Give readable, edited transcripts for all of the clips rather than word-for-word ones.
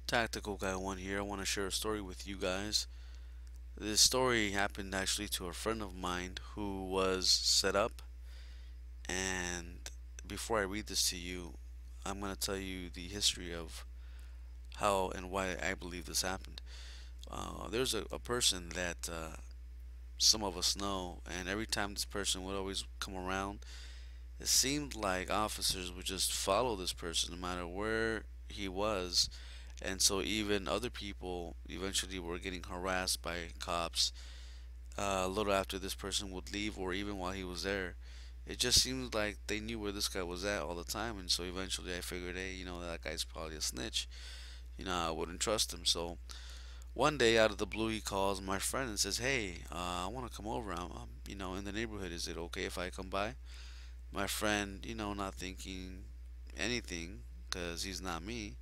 Tactical Guy 1 here. I want to share a story with you guys. This story happened actually to a friend of mine who was set up. And before I read this to you, I'm going to tell you the history of how and why I believe this happened. There's a person that some of us know, and every time this person would always come around, it seemed like officers would just follow this person no matter where he was. And so even other people eventually were getting harassed by cops a little after this person would leave, or even while he was there. It just seemed like they knew where this guy was at all the time, and so eventually I figured, hey, that guy's probably a snitch. I wouldn't trust him. So one day, out of the blue, he calls my friend and says, "Hey, I want to come over. I'm in the neighborhood. Is it okay if I come by?" My friend, not thinking anything, cause he's not me,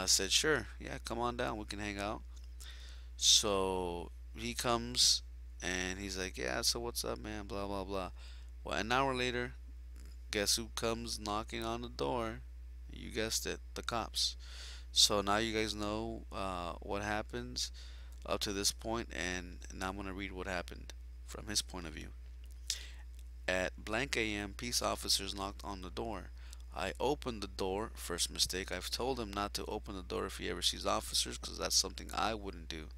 said, "Sure, yeah, come on down. We can hang out." So he comes and he's like, "Yeah, so what's up, man? Blah blah blah." Well, an hour later, guess who comes knocking on the door? You guessed it, the cops. So now you guys know what happens up to this point, and now I'm gonna read what happened from his point of view. At blank AM, peace officers knocked on the door. I opened the door. First mistake. I've told him not to open the door if he ever sees officers, because that's something I wouldn't do.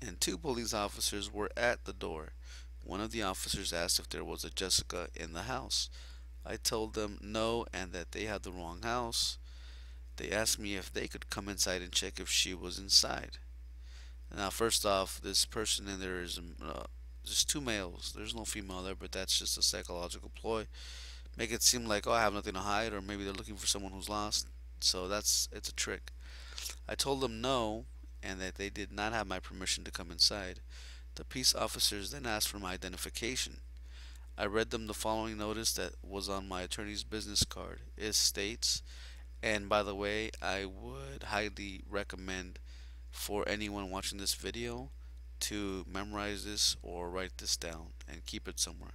And two police officers were at the door. One of the officers asked if there was a Jessica in the house. I told them no and that they had the wrong house. They asked me if they could come inside and check if she was inside. Now, first off, this person in there is just two males. There's no female there, but that's just a psychological ploy. Make it seem like, oh, I have nothing to hide, or maybe they're looking for someone who's lost. So it's a trick. I told them no, and that they did not have my permission to come inside. The peace officers then asked for my identification. I read them the following notice that was on my attorney's business card. It states, and by the way, I would highly recommend for anyone watching this video to memorize this or write this down and keep it somewhere.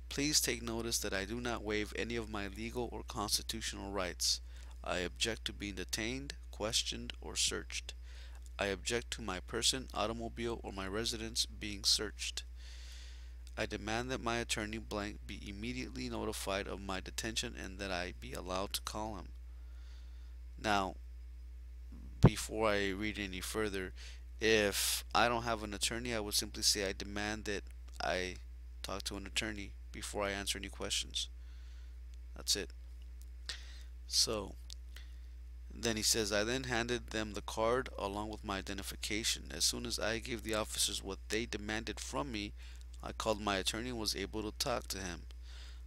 Please take notice that I do not waive any of my legal or constitutional rights. I object to being detained, questioned, or searched. I object to my person, automobile, or my residence being searched. I demand that my attorney blank be immediately notified of my detention and that I be allowed to call him. Now, before I read any further, if I don't have an attorney, I would simply say I demand that I talk to an attorney before I answer any questions. That's it. So, then he says, I then handed them the card along with my identification. As soon as I gave the officers what they demanded from me, I called my attorney and was able to talk to him.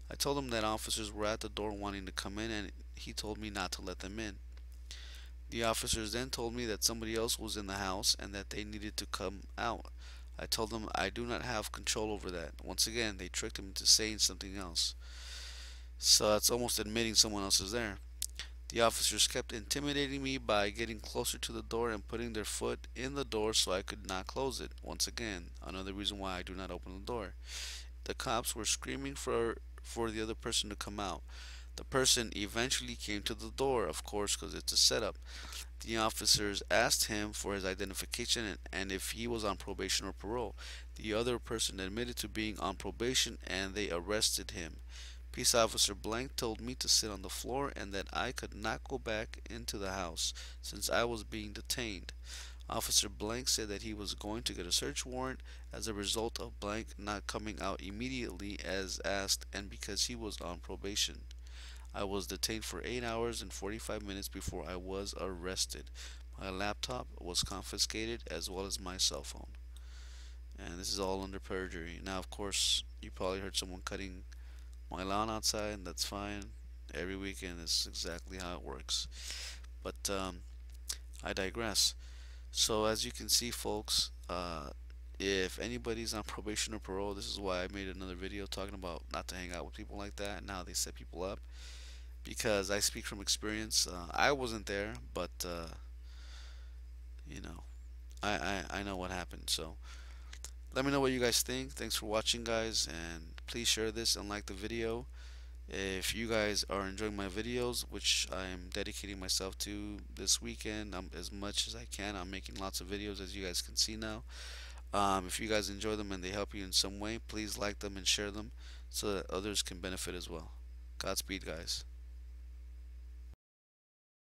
I told him that officers were at the door wanting to come in, and he told me not to let them in. The officers then told me that somebody else was in the house and that they needed to come out. I told them I do not have control over that. Once again, they tricked him into saying something else. So that's almost admitting someone else is there. The officers kept intimidating me by getting closer to the door and putting their foot in the door so I could not close it. Once again, another reason why I do not open the door. The cops were screaming for the other person to come out. The person eventually came to the door, of course, because it's a setup. The officers asked him for his identification and if he was on probation or parole. The other person admitted to being on probation and they arrested him. Peace Officer Blank told me to sit on the floor and that I could not go back into the house since I was being detained. Officer Blank said that he was going to get a search warrant as a result of Blank not coming out immediately as asked and because he was on probation. I was detained for 8 hours and 45 minutes before I was arrested. My laptop was confiscated as well as my cell phone. And this is all under perjury. Now, of course, you probably heard someone cutting my lawn outside, and that's fine. Every weekend is exactly how it works. But I digress. So, as you can see, folks, if anybody's on probation or parole, this is why I made another video talking about not to hang out with people like that and how they set people up. Because I speak from experience. I wasn't there, but you know, I know what happened. So let me know what you guys think. Thanks for watching, guys, and please share this and like the video. If you guys are enjoying my videos, which I am dedicating myself to this weekend, as much as I can, I'm making lots of videos as you guys can see now. If you guys enjoy them and they help you in some way, please like them and share them so that others can benefit as well. Godspeed, guys.